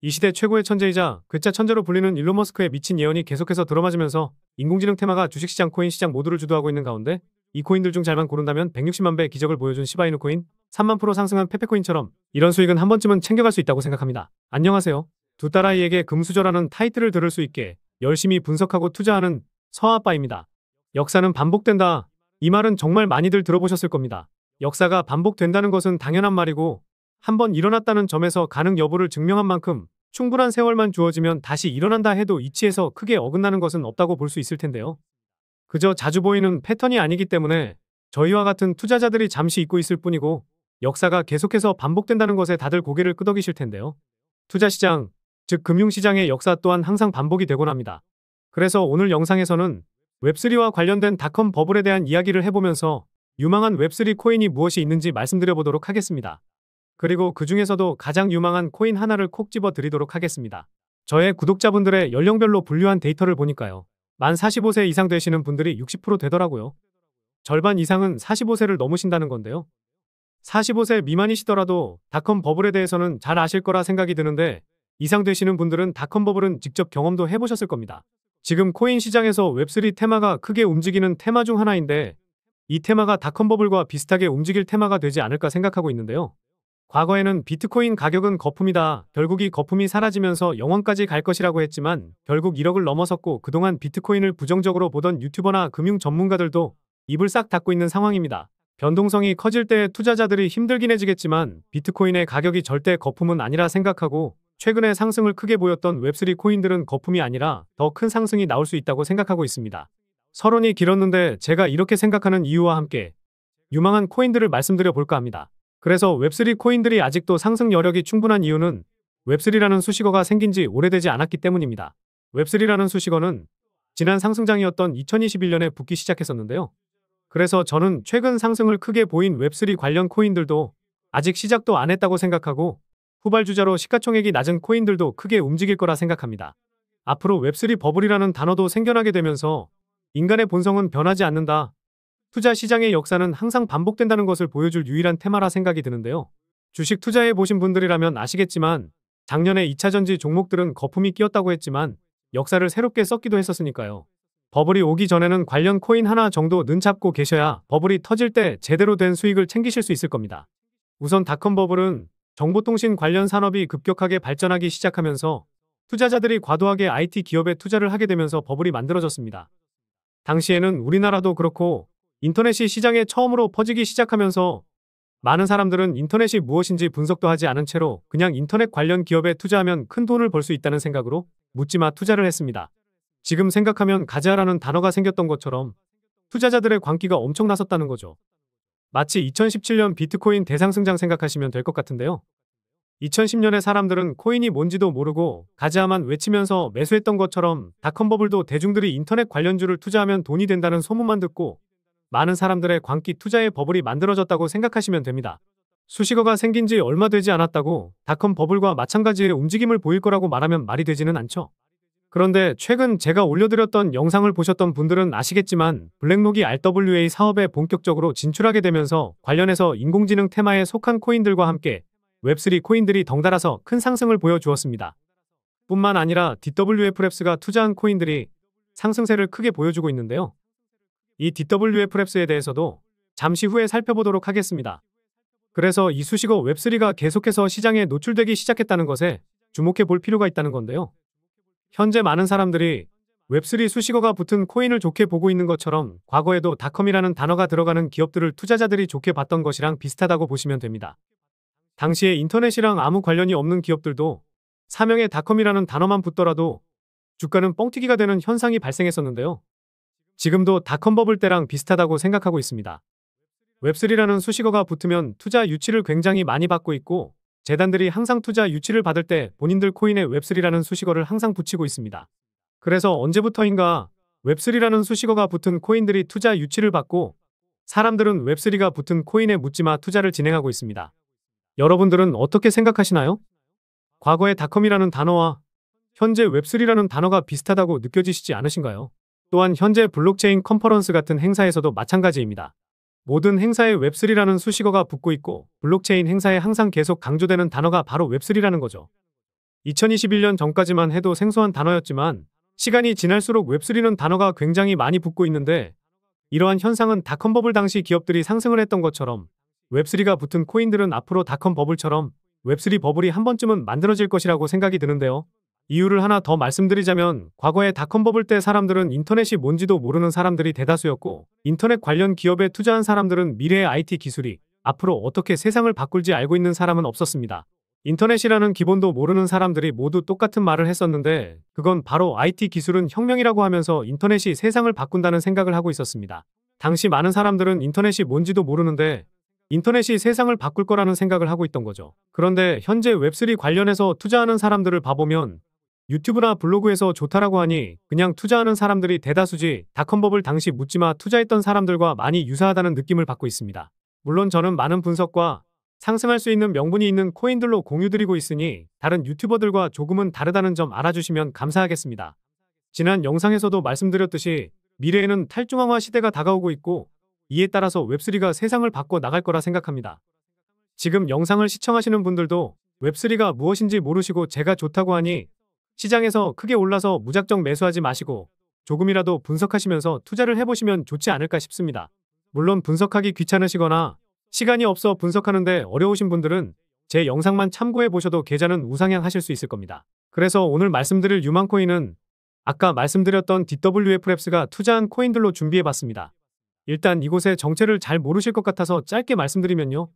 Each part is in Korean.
이 시대 최고의 천재이자 괴짜 천재로 불리는 일론 머스크의 미친 예언이 계속해서 들어맞으면서 인공지능 테마가 주식시장, 코인 시장 모두를 주도하고 있는 가운데 이 코인들 중 잘만 고른다면 160만 배의 기적을 보여준 시바이누 코인, 3만 프로 상승한 페페코인처럼 이런 수익은 한 번쯤은 챙겨갈 수 있다고 생각합니다. 안녕하세요. 두 딸아이에게 금수저라는 타이틀을 들을 수 있게 열심히 분석하고 투자하는 서아빠입니다. 역사는 반복된다. 이 말은 정말 많이들 들어보셨을 겁니다. 역사가 반복된다는 것은 당연한 말이고 한번 일어났다는 점에서 가능 여부를 증명한 만큼 충분한 세월만 주어지면 다시 일어난다 해도 이치에서 크게 어긋나는 것은 없다고 볼 수 있을 텐데요. 그저 자주 보이는 패턴이 아니기 때문에 저희와 같은 투자자들이 잠시 잊고 있을 뿐이고 역사가 계속해서 반복된다는 것에 다들 고개를 끄덕이실 텐데요. 투자시장, 즉 금융시장의 역사 또한 항상 반복이 되곤 합니다. 그래서 오늘 영상에서는 웹3와 관련된 닷컴 버블에 대한 이야기를 해보면서 유망한 웹3 코인이 무엇이 있는지 말씀드려보도록 하겠습니다. 그리고 그 중에서도 가장 유망한 코인 하나를 콕 집어 드리도록 하겠습니다. 저의 구독자분들의 연령별로 분류한 데이터를 보니까요. 만 45세 이상 되시는 분들이 60% 되더라고요. 절반 이상은 45세를 넘으신다는 건데요. 45세 미만이시더라도 닷컴 버블에 대해서는 잘 아실 거라 생각이 드는데 이상 되시는 분들은 닷컴 버블은 직접 경험도 해보셨을 겁니다. 지금 코인 시장에서 웹3 테마가 크게 움직이는 테마 중 하나인데 이 테마가 닷컴 버블과 비슷하게 움직일 테마가 되지 않을까 생각하고 있는데요. 과거에는 비트코인 가격은 거품이다. 결국 이 거품이 사라지면서 영원까지 갈 것이라고 했지만 결국 1억을 넘어섰고 그동안 비트코인을 부정적으로 보던 유튜버나 금융 전문가들도 입을 싹 닫고 있는 상황입니다. 변동성이 커질 때 투자자들이 힘들긴 해지겠지만 비트코인의 가격이 절대 거품은 아니라 생각하고 최근에 상승을 크게 보였던 웹3 코인들은 거품이 아니라 더 큰 상승이 나올 수 있다고 생각하고 있습니다. 서론이 길었는데 제가 이렇게 생각하는 이유와 함께 유망한 코인들을 말씀드려 볼까 합니다. 그래서 웹3 코인들이 아직도 상승 여력이 충분한 이유는 웹3라는 수식어가 생긴 지 오래되지 않았기 때문입니다. 웹3라는 수식어는 지난 상승장이었던 2021년에 붙기 시작했었는데요. 그래서 저는 최근 상승을 크게 보인 웹3 관련 코인들도 아직 시작도 안 했다고 생각하고 후발주자로 시가총액이 낮은 코인들도 크게 움직일 거라 생각합니다. 앞으로 웹3 버블이라는 단어도 생겨나게 되면서 인간의 본성은 변하지 않는다. 투자 시장의 역사는 항상 반복된다는 것을 보여줄 유일한 테마라 생각이 드는데요. 주식 투자해 보신 분들이라면 아시겠지만 작년에 2차전지 종목들은 거품이 끼었다고 했지만 역사를 새롭게 썼기도 했었으니까요. 버블이 오기 전에는 관련 코인 하나 정도 눈잡고 계셔야 버블이 터질 때 제대로 된 수익을 챙기실 수 있을 겁니다. 우선 닷컴 버블은 정보통신 관련 산업이 급격하게 발전하기 시작하면서 투자자들이 과도하게 IT 기업에 투자를 하게 되면서 버블이 만들어졌습니다. 당시에는 우리나라도 그렇고 인터넷이 시장에 처음으로 퍼지기 시작하면서 많은 사람들은 인터넷이 무엇인지 분석도 하지 않은 채로 그냥 인터넷 관련 기업에 투자하면 큰 돈을 벌 수 있다는 생각으로 묻지마 투자를 했습니다. 지금 생각하면 가즈아라는 단어가 생겼던 것처럼 투자자들의 광기가 엄청났었다는 거죠. 마치 2017년 비트코인 대상승장 생각하시면 될 것 같은데요. 2010년에 사람들은 코인이 뭔지도 모르고 가즈아만 외치면서 매수했던 것처럼 닷컴 버블도 대중들이 인터넷 관련주를 투자하면 돈이 된다는 소문만 듣고 많은 사람들의 광기 투자의 버블이 만들어졌다고 생각하시면 됩니다. 수식어가 생긴 지 얼마 되지 않았다고 닷컴 버블과 마찬가지의 움직임을 보일 거라고 말하면 말이 되지는 않죠. 그런데 최근 제가 올려드렸던 영상을 보셨던 분들은 아시겠지만 블랙록이 RWA 사업에 본격적으로 진출하게 되면서 관련해서 인공지능 테마에 속한 코인들과 함께 웹3 코인들이 덩달아서 큰 상승을 보여주었습니다. 뿐만 아니라 DWF랩스가 투자한 코인들이 상승세를 크게 보여주고 있는데요. 이 DWF랩스에 대해서도 잠시 후에 살펴보도록 하겠습니다. 그래서 이 수식어 웹3가 계속해서 시장에 노출되기 시작했다는 것에 주목해 볼 필요가 있다는 건데요. 현재 많은 사람들이 웹3 수식어가 붙은 코인을 좋게 보고 있는 것처럼 과거에도 닷컴이라는 단어가 들어가는 기업들을 투자자들이 좋게 봤던 것이랑 비슷하다고 보시면 됩니다. 당시에 인터넷이랑 아무 관련이 없는 기업들도 사명에 닷컴이라는 단어만 붙더라도 주가는 뻥튀기가 되는 현상이 발생했었는데요. 지금도 닷컴 버블 때랑 비슷하다고 생각하고 있습니다. 웹3라는 수식어가 붙으면 투자 유치를 굉장히 많이 받고 있고 재단들이 항상 투자 유치를 받을 때 본인들 코인에 웹3라는 수식어를 항상 붙이고 있습니다. 그래서 언제부터인가 웹3라는 수식어가 붙은 코인들이 투자 유치를 받고 사람들은 웹3가 붙은 코인에 묻지마 투자를 진행하고 있습니다. 여러분들은 어떻게 생각하시나요? 과거의 닷컴이라는 단어와 현재 웹3라는 단어가 비슷하다고 느껴지시지 않으신가요? 또한 현재 블록체인 컨퍼런스 같은 행사에서도 마찬가지입니다. 모든 행사에 웹3라는 수식어가 붙고 있고 블록체인 행사에 항상 계속 강조되는 단어가 바로 웹3라는 거죠. 2021년 전까지만 해도 생소한 단어였지만 시간이 지날수록 웹3는 단어가 굉장히 많이 붙고 있는데 이러한 현상은 닷컴 버블 당시 기업들이 상승을 했던 것처럼 웹3가 붙은 코인들은 앞으로 닷컴 버블처럼 웹3 버블이 한 번쯤은 만들어질 것이라고 생각이 드는데요. 이유를 하나 더 말씀드리자면 과거에 닷컴 버블 때 사람들은 인터넷이 뭔지도 모르는 사람들이 대다수였고 인터넷 관련 기업에 투자한 사람들은 미래의 IT 기술이 앞으로 어떻게 세상을 바꿀지 알고 있는 사람은 없었습니다. 인터넷이라는 기본도 모르는 사람들이 모두 똑같은 말을 했었는데 그건 바로 IT 기술은 혁명이라고 하면서 인터넷이 세상을 바꾼다는 생각을 하고 있었습니다. 당시 많은 사람들은 인터넷이 뭔지도 모르는데 인터넷이 세상을 바꿀 거라는 생각을 하고 있던 거죠. 그런데 현재 웹3 관련해서 투자하는 사람들을 봐보면 유튜브나 블로그에서 좋다라고 하니 그냥 투자하는 사람들이 대다수지 닷컴 버블 당시 묻지마 투자했던 사람들과 많이 유사하다는 느낌을 받고 있습니다. 물론 저는 많은 분석과 상승할 수 있는 명분이 있는 코인들로 공유드리고 있으니 다른 유튜버들과 조금은 다르다는 점 알아주시면 감사하겠습니다. 지난 영상에서도 말씀드렸듯이 미래에는 탈중앙화 시대가 다가오고 있고 이에 따라서 웹3가 세상을 바꿔 나갈 거라 생각합니다. 지금 영상을 시청하시는 분들도 웹3가 무엇인지 모르시고 제가 좋다고 하니 시장에서 크게 올라서 무작정 매수하지 마시고 조금이라도 분석하시면서 투자를 해보시면 좋지 않을까 싶습니다. 물론 분석하기 귀찮으시거나 시간이 없어 분석하는데 어려우신 분들은 제 영상만 참고해 보셔도 계좌는 우상향하실 수 있을 겁니다. 그래서 오늘 말씀드릴 유망코인은 아까 말씀드렸던 DWF랩스가 투자한 코인들로 준비해 봤습니다. 일단 이곳의 정체를 잘 모르실 것 같아서 짧게 말씀드리면요.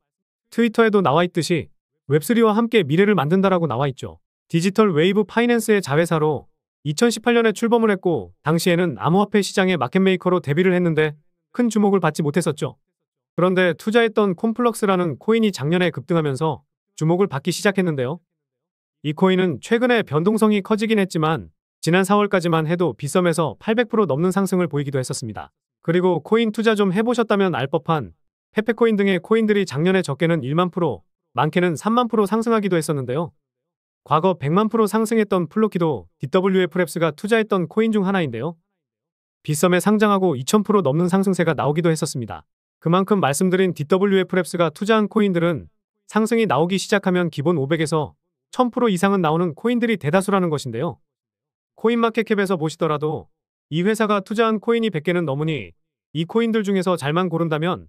트위터에도 나와 있듯이 웹3와 함께 미래를 만든다라고 나와 있죠. 디지털 웨이브 파이낸스의 자회사로 2018년에 출범을 했고 당시에는 암호화폐 시장의 마켓메이커로 데뷔를 했는데 큰 주목을 받지 못했었죠. 그런데 투자했던 콤플럭스라는 코인이 작년에 급등하면서 주목을 받기 시작했는데요. 이 코인은 최근에 변동성이 커지긴 했지만 지난 4월까지만 해도 빗썸에서 800% 넘는 상승을 보이기도 했었습니다. 그리고 코인 투자 좀 해보셨다면 알 법한 페페코인 등의 코인들이 작년에 적게는 1만 프로, 많게는 3만 프로 상승하기도 했었는데요. 과거 100만 프로 상승했던 플로키도 DWF랩스가 투자했던 코인 중 하나인데요. 빗썸에 상장하고 2000% 넘는 상승세가 나오기도 했었습니다. 그만큼 말씀드린 DWF랩스가 투자한 코인들은 상승이 나오기 시작하면 기본 500에서 1000% 이상은 나오는 코인들이 대다수라는 것인데요. 코인마켓캡에서 보시더라도 이 회사가 투자한 코인이 100개는 넘으니 이 코인들 중에서 잘만 고른다면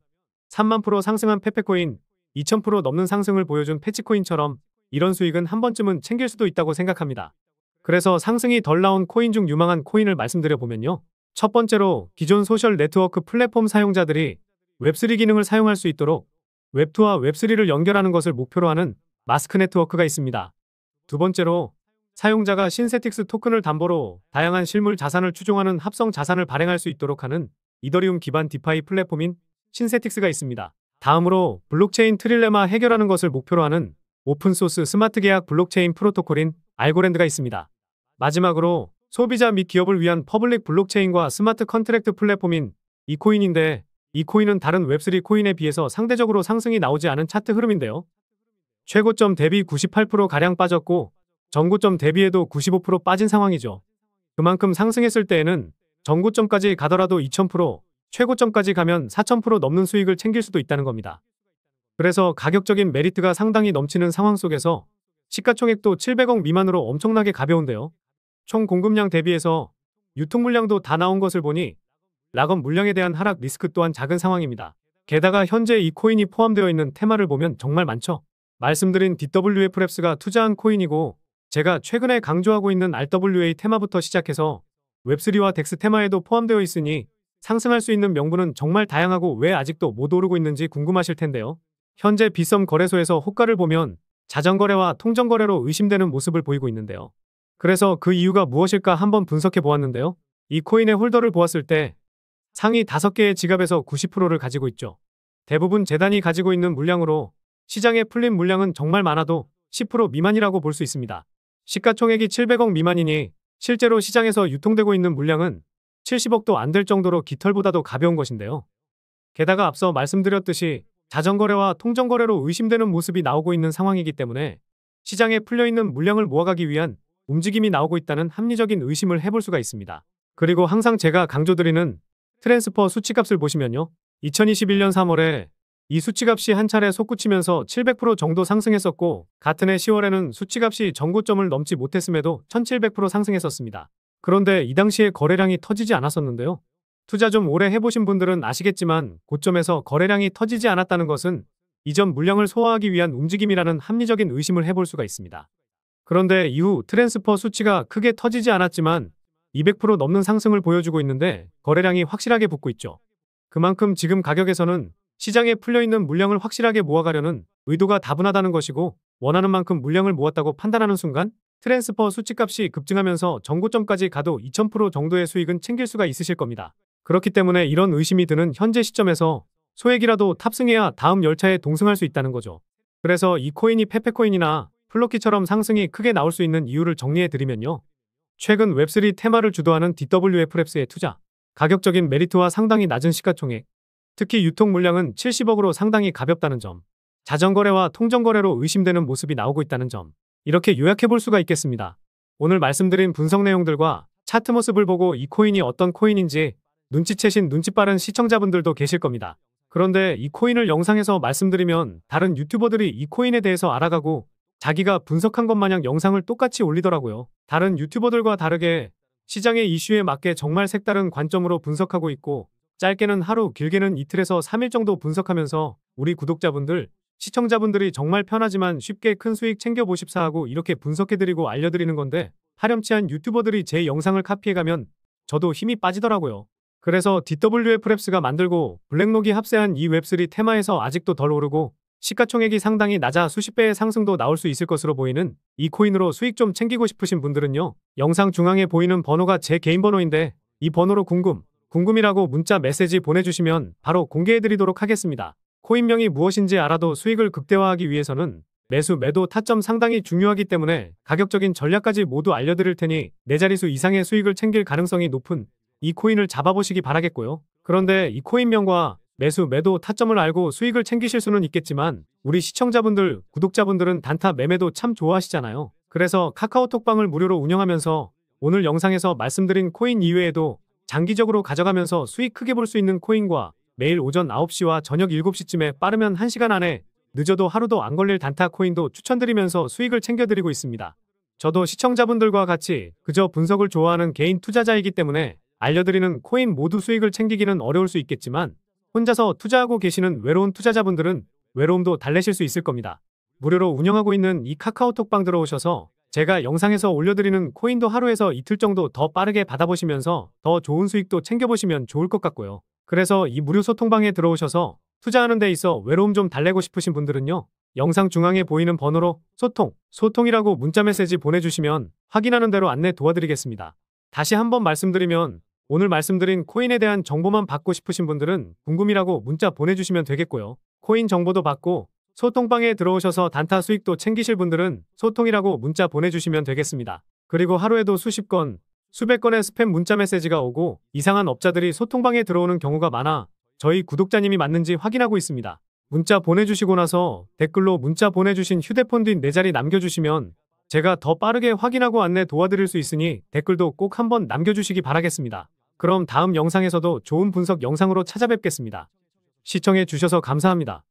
3만 프로 상승한 페페코인, 2000% 넘는 상승을 보여준 패치코인처럼 이런 수익은 한 번쯤은 챙길 수도 있다고 생각합니다. 그래서 상승이 덜 나온 코인 중 유망한 코인을 말씀드려보면요. 첫 번째로 기존 소셜 네트워크 플랫폼 사용자들이 웹3 기능을 사용할 수 있도록 웹2와 웹3를 연결하는 것을 목표로 하는 마스크 네트워크가 있습니다. 두 번째로 사용자가 신세틱스 토큰을 담보로 다양한 실물 자산을 추종하는 합성 자산을 발행할 수 있도록 하는 이더리움 기반 디파이 플랫폼인 신세틱스가 있습니다. 다음으로 블록체인 트릴레마 해결하는 것을 목표로 하는 오픈소스 스마트 계약 블록체인 프로토콜인 알고랜드가 있습니다. 마지막으로 소비자 및 기업을 위한 퍼블릭 블록체인과 스마트 컨트랙트 플랫폼인 이코인인데 이 코인은 다른 웹3 코인에 비해서 상대적으로 상승이 나오지 않은 차트 흐름인데요. 최고점 대비 98%가량 빠졌고 전고점 대비해도 95% 빠진 상황이죠. 그만큼 상승했을 때에는 전고점까지 가더라도 2000%, 최고점까지 가면 4000% 넘는 수익을 챙길 수도 있다는 겁니다. 그래서 가격적인 메리트가 상당히 넘치는 상황 속에서 시가총액도 700억 미만으로 엄청나게 가벼운데요. 총 공급량 대비해서 유통 물량도 다 나온 것을 보니 락업 물량에 대한 하락 리스크 또한 작은 상황입니다. 게다가 현재 이 코인이 포함되어 있는 테마를 보면 정말 많죠. 말씀드린 DWF랩스가 투자한 코인이고 제가 최근에 강조하고 있는 RWA 테마부터 시작해서 웹3와 덱스 테마에도 포함되어 있으니 상승할 수 있는 명분은 정말 다양하고 왜 아직도 못 오르고 있는지 궁금하실 텐데요. 현재 빗썸 거래소에서 호가를 보면 자전거래와 통정거래로 의심되는 모습을 보이고 있는데요. 그래서 그 이유가 무엇일까 한번 분석해 보았는데요. 이 코인의 홀더를 보았을 때 상위 5개의 지갑에서 90%를 가지고 있죠. 대부분 재단이 가지고 있는 물량으로 시장에 풀린 물량은 정말 많아도 10% 미만이라고 볼 수 있습니다. 시가총액이 700억 미만이니 실제로 시장에서 유통되고 있는 물량은 70억도 안 될 정도로 깃털보다도 가벼운 것인데요. 게다가 앞서 말씀드렸듯이 자전거래와 통정거래로 의심되는 모습이 나오고 있는 상황이기 때문에 시장에 풀려있는 물량을 모아가기 위한 움직임이 나오고 있다는 합리적인 의심을 해볼 수가 있습니다. 그리고 항상 제가 강조드리는 트랜스퍼 수치값을 보시면요. 2021년 3월에 이 수치값이 한 차례 솟구치면서 700% 정도 상승했었고 같은 해 10월에는 수치값이 전고점을 넘지 못했음에도 1700% 상승했었습니다. 그런데 이 당시에 거래량이 터지지 않았었는데요. 투자 좀 오래 해보신 분들은 아시겠지만 고점에서 거래량이 터지지 않았다는 것은 이전 물량을 소화하기 위한 움직임이라는 합리적인 의심을 해볼 수가 있습니다. 그런데 이후 트랜스퍼 수치가 크게 터지지 않았지만 200% 넘는 상승을 보여주고 있는데 거래량이 확실하게 붙고 있죠. 그만큼 지금 가격에서는 시장에 풀려있는 물량을 확실하게 모아가려는 의도가 다분하다는 것이고 원하는 만큼 물량을 모았다고 판단하는 순간 트랜스퍼 수치값이 급증하면서 전고점까지 가도 2000% 정도의 수익은 챙길 수가 있으실 겁니다. 그렇기 때문에 이런 의심이 드는 현재 시점에서 소액이라도 탑승해야 다음 열차에 동승할 수 있다는 거죠. 그래서 이 코인이 페페코인이나 플로키처럼 상승이 크게 나올 수 있는 이유를 정리해드리면요. 최근 웹3 테마를 주도하는 DWF랩스의 투자, 가격적인 메리트와 상당히 낮은 시가총액, 특히 유통 물량은 70억으로 상당히 가볍다는 점, 자전거래와 통정거래로 의심되는 모습이 나오고 있다는 점, 이렇게 요약해볼 수가 있겠습니다. 오늘 말씀드린 분석 내용들과 차트 모습을 보고 이 코인이 어떤 코인인지 눈치채신 눈치 빠른 시청자분들도 계실 겁니다. 그런데 이 코인을 영상에서 말씀드리면 다른 유튜버들이 이 코인에 대해서 알아가고 자기가 분석한 것 마냥 영상을 똑같이 올리더라고요. 다른 유튜버들과 다르게 시장의 이슈에 맞게 정말 색다른 관점으로 분석하고 있고 짧게는 하루, 길게는 이틀에서 3일 정도 분석하면서 우리 구독자분들, 시청자분들이 정말 편하지만 쉽게 큰 수익 챙겨보십사 하고 이렇게 분석해드리고 알려드리는 건데 파렴치한 유튜버들이 제 영상을 카피해가면 저도 힘이 빠지더라고요. 그래서 DWF랩스가 만들고 블랙록이 합세한 이 웹3 테마에서 아직도 덜 오르고 시가총액이 상당히 낮아 수십 배의 상승도 나올 수 있을 것으로 보이는 이 코인으로 수익 좀 챙기고 싶으신 분들은요. 영상 중앙에 보이는 번호가 제 개인 번호인데 이 번호로 궁금이라고 문자 메시지 보내주시면 바로 공개해드리도록 하겠습니다. 코인명이 무엇인지 알아도 수익을 극대화하기 위해서는 매수, 매도, 타점 상당히 중요하기 때문에 가격적인 전략까지 모두 알려드릴 테니 4자릿수 이상의 수익을 챙길 가능성이 높은 이 코인을 잡아보시기 바라겠고요. 그런데 이 코인명과 매수, 매도, 타점을 알고 수익을 챙기실 수는 있겠지만 우리 시청자분들, 구독자분들은 단타 매매도 참 좋아하시잖아요. 그래서 카카오톡방을 무료로 운영하면서 오늘 영상에서 말씀드린 코인 이외에도 장기적으로 가져가면서 수익 크게 볼 수 있는 코인과 매일 오전 9시와 저녁 7시쯤에 빠르면 1시간 안에 늦어도 하루도 안 걸릴 단타 코인도 추천드리면서 수익을 챙겨드리고 있습니다. 저도 시청자분들과 같이 그저 분석을 좋아하는 개인 투자자이기 때문에 알려드리는 코인 모두 수익을 챙기기는 어려울 수 있겠지만 혼자서 투자하고 계시는 외로운 투자자분들은 외로움도 달래실 수 있을 겁니다. 무료로 운영하고 있는 이 카카오톡방 들어오셔서 제가 영상에서 올려드리는 코인도 하루에서 이틀 정도 더 빠르게 받아보시면서 더 좋은 수익도 챙겨보시면 좋을 것 같고요. 그래서 이 무료 소통방에 들어오셔서 투자하는 데 있어 외로움 좀 달래고 싶으신 분들은요. 영상 중앙에 보이는 번호로 소통이라고 문자 메시지 보내주시면 확인하는 대로 안내 도와드리겠습니다. 다시 한번 말씀드리면 오늘 말씀드린 코인에 대한 정보만 받고 싶으신 분들은 궁금이라고 문자 보내주시면 되겠고요. 코인 정보도 받고 소통방에 들어오셔서 단타 수익도 챙기실 분들은 소통이라고 문자 보내주시면 되겠습니다. 그리고 하루에도 수십 건, 수백 건의 스팸 문자 메시지가 오고 이상한 업자들이 소통방에 들어오는 경우가 많아 저희 구독자님이 맞는지 확인하고 있습니다. 문자 보내주시고 나서 댓글로 문자 보내주신 휴대폰 뒷 4자리 남겨주시면 제가 더 빠르게 확인하고 안내 도와드릴 수 있으니 댓글도 꼭 한번 남겨주시기 바라겠습니다. 그럼 다음 영상에서도 좋은 분석 영상으로 찾아뵙겠습니다. 시청해 주셔서 감사합니다.